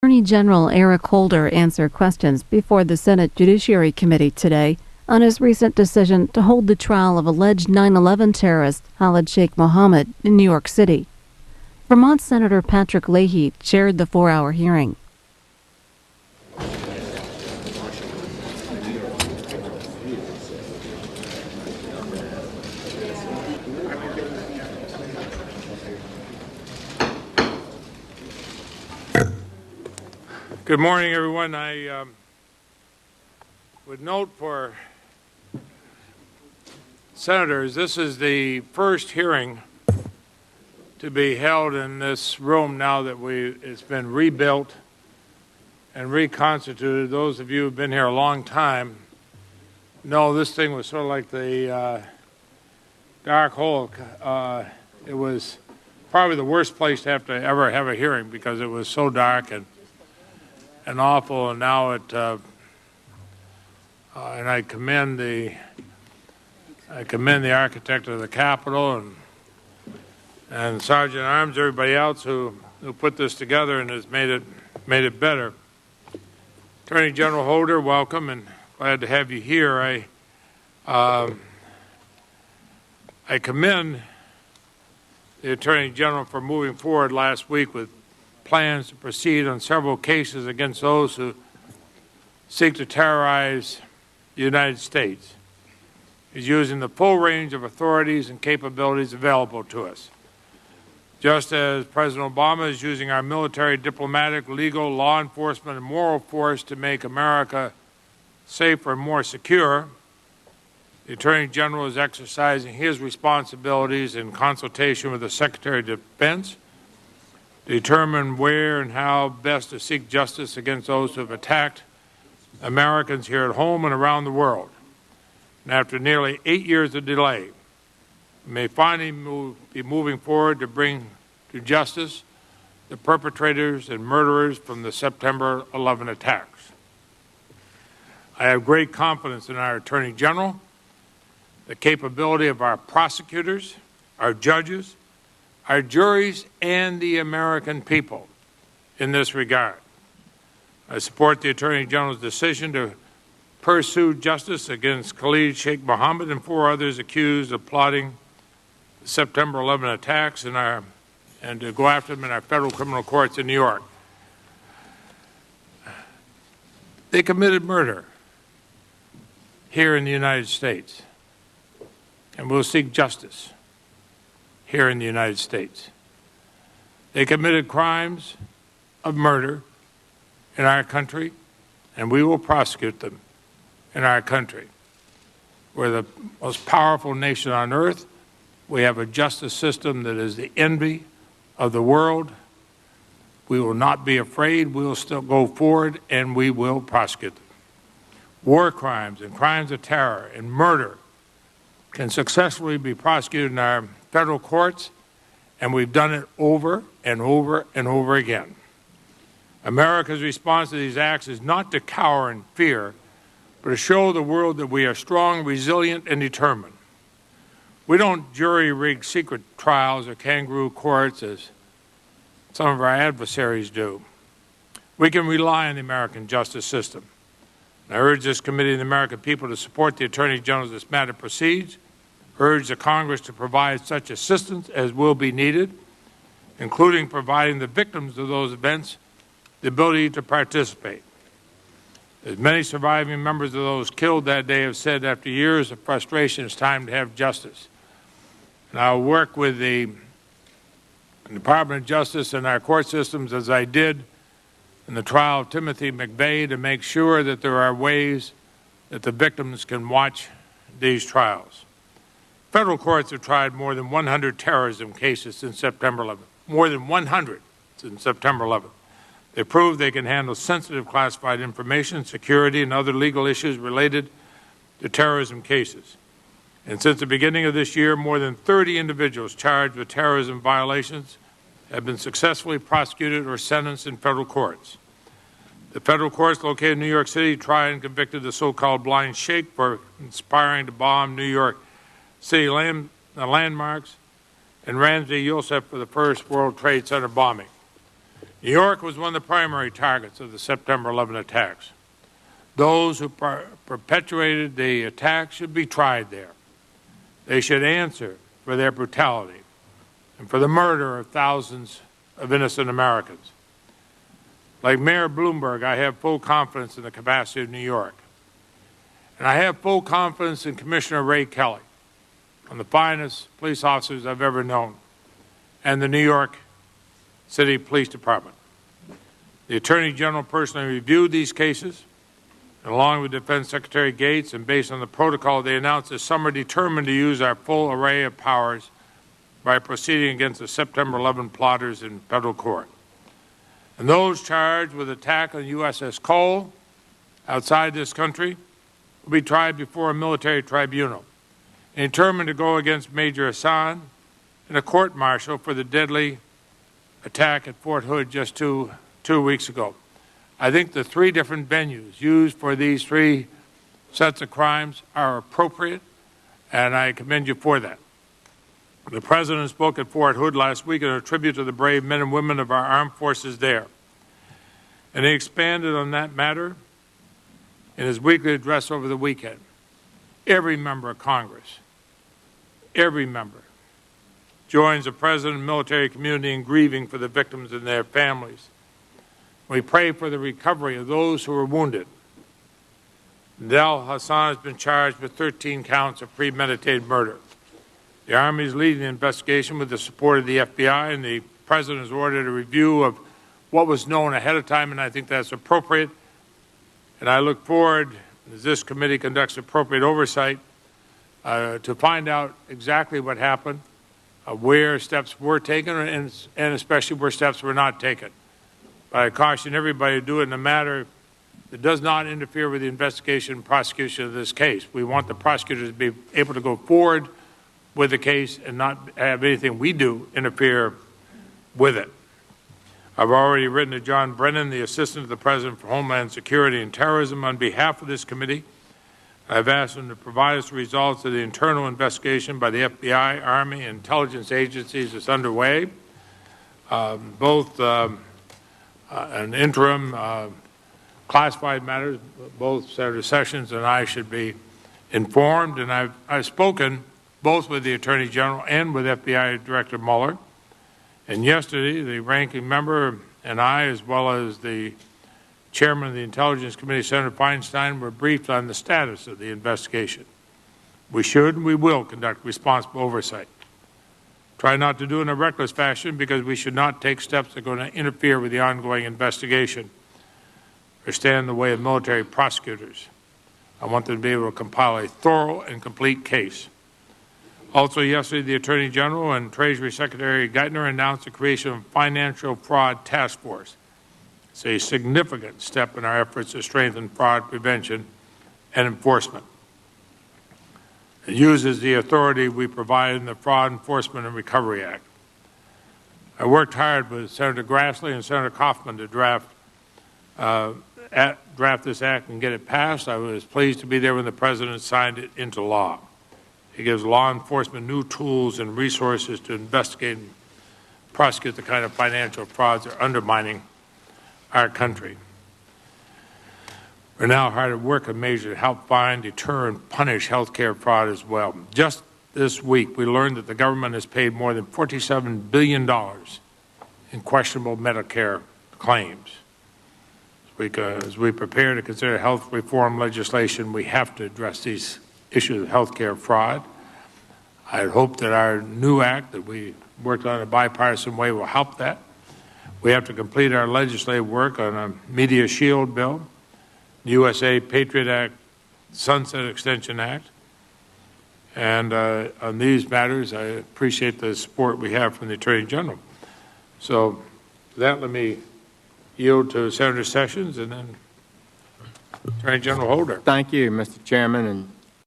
Attorney General Eric Holder answered questions before the Senate Judiciary Committee today on his recent decision to hold the trial of alleged 9/11 terrorist Khalid Sheikh Mohammed in New York City. Vermont Senator Patrick Leahy chaired the 4-hour hearing. Good morning, everyone. I would note for senators, this is the first hearing to be held in this room now that it's been rebuilt and reconstituted. Those of you who have been here a long time know this thing was sort of like the dark hole. It was probably the worst place to have to ever have a hearing because it was so dark and awful, and now it and I commend the architect of the Capitol and Sergeant Arms, everybody else who put this together and has made it better. Attorney General Holder, welcome, and glad to have you here. I commend the Attorney General for moving forward last week with plans to proceed on several cases against those who seek to terrorize the United States. He's using the full range of authorities and capabilities available to us. Just as President Obama is using our military, diplomatic, legal, law enforcement, and moral force to make America safer and more secure, the Attorney General is exercising his responsibilities in consultation with the Secretary of Defense to determine where and how best to seek justice against those who have attacked Americans here at home and around the world. And after nearly 8 years of delay, we may finally be moving forward to bring to justice the perpetrators and murderers from the September 11 attacks. I have great confidence in our Attorney General, the capability of our prosecutors, our judges, our juries, and the American people in this regard. I support the Attorney General's decision to pursue justice against Khalid Sheikh Mohammed and 4 others accused of plotting the September 11 attacks and to go after them in our federal criminal courts in New York. They committed murder here in the United States, and we'll seek justice here in the United States. They committed crimes of murder in our country, and we will prosecute them in our country. We're the most powerful nation on earth. We have a justice system that is the envy of the world. We will not be afraid. We will still go forward, and we will prosecute them. War crimes and crimes of terror and murder can successfully be prosecuted in our federal courts, and we've done it over and over and over again. America's response to these acts is not to cower in fear, but to show the world that we are strong, resilient, and determined. We don't jury-rig secret trials or kangaroo courts as some of our adversaries do. We can rely on the American justice system. I urge this committee and the American people to support the Attorney General as this matter proceeds, urge the Congress to provide such assistance as will be needed, including providing the victims of those events the ability to participate. As many surviving members of those killed that day have said, after years of frustration, it's time to have justice. And I'll work with the Department of Justice and our court systems, as I did in the trial of Timothy McVeigh, to make sure that there are ways that the victims can watch these trials. Federal courts have tried more than 100 terrorism cases since September 11th. More than 100 since September 11th. They prove they can handle sensitive classified information, security, and other legal issues related to terrorism cases. And since the beginning of this year, more than 30 individuals charged with terrorism violations have been successfully prosecuted or sentenced in federal courts. The federal courts located in New York City tried and convicted the so-called blind sheikh for conspiring to bomb New York City landmarks, and Ramzi Youssef for the first World Trade Center bombing. New York was one of the primary targets of the September 11 attacks. Those who perpetuated the attack should be tried there. They should answer for their brutality and for the murder of thousands of innocent Americans. Like Mayor Bloomberg, I have full confidence in the capacity of New York. And I have full confidence in Commissioner Ray Kelly, one of the finest police officers I've ever known, and the New York City Police Department. The Attorney General personally reviewed these cases, and along with Defense Secretary Gates, and based on the protocol they announced this summer, determined to use our full array of powers by proceeding against the September 11 plotters in federal court. And those charged with attack on USS Cole outside this country will be tried before a military tribunal and determined to go against Major Hassan in a court-martial for the deadly attack at Fort Hood just two weeks ago. I think the three different venues used for these three sets of crimes are appropriate, and I commend you for that. The President spoke at Fort Hood last week in a tribute to the brave men and women of our armed forces there. And he expanded on that matter in his weekly address over the weekend. Every member of Congress, every member, joins the President and military community in grieving for the victims and their families. We pray for the recovery of those who were wounded. Del Hassan has been charged with 13 counts of premeditated murder. The Army is leading the investigation with the support of the FBI, and the President has ordered a review of what was known ahead of time, and I think that's appropriate. And I look forward, as this committee conducts appropriate oversight, to find out exactly what happened, where steps were taken, and especially where steps were not taken. But I caution everybody to do it in a manner that does not interfere with the investigation and prosecution of this case. We want the prosecutors to be able to go forward with the case and not have anything we do interfere with it. I've already written to John Brennan, the Assistant to the President for Homeland Security and Terrorism, on behalf of this committee. I've asked him to provide us the results of the internal investigation by the FBI, Army, and intelligence agencies that's underway. Both an interim classified matters, both Senator Sessions and I should be informed, and I've spoken both with the Attorney General and with FBI Director Mueller. And yesterday, the ranking member and I, as well as the Chairman of the Intelligence Committee, Senator Feinstein, were briefed on the status of the investigation. We should and we will conduct responsible oversight. Try not to do it in a reckless fashion, because we should not take steps that are going to interfere with the ongoing investigation or stand in the way of military prosecutors. I want them to be able to compile a thorough and complete case. Also yesterday, the Attorney General and Treasury Secretary Geithner announced the creation of a financial fraud task force. It's a significant step in our efforts to strengthen fraud prevention and enforcement. It uses the authority we provide in the Fraud Enforcement and Recovery Act. I worked hard with Senator Grassley and Senator Kaufman to draft this act and get it passed. I was pleased to be there when the President signed it into law. It gives law enforcement new tools and resources to investigate and prosecute the kind of financial frauds that are undermining our country. We're now hard at work on measures to help find, deter, and punish health care fraud as well. Just this week, we learned that the government has paid more than $47 billion in questionable Medicare claims. As we prepare to consider health reform legislation, we have to address these issues of health care fraud. I hope that our new act that we worked on in a bipartisan way will help that. We have to complete our legislative work on a Media Shield bill, USA Patriot Act, Sunset Extension Act. And on these matters, I appreciate the support we have from the Attorney General. So with that, let me yield to Senator Sessions and then Attorney General Holder. Thank you, Mr. Chairman, and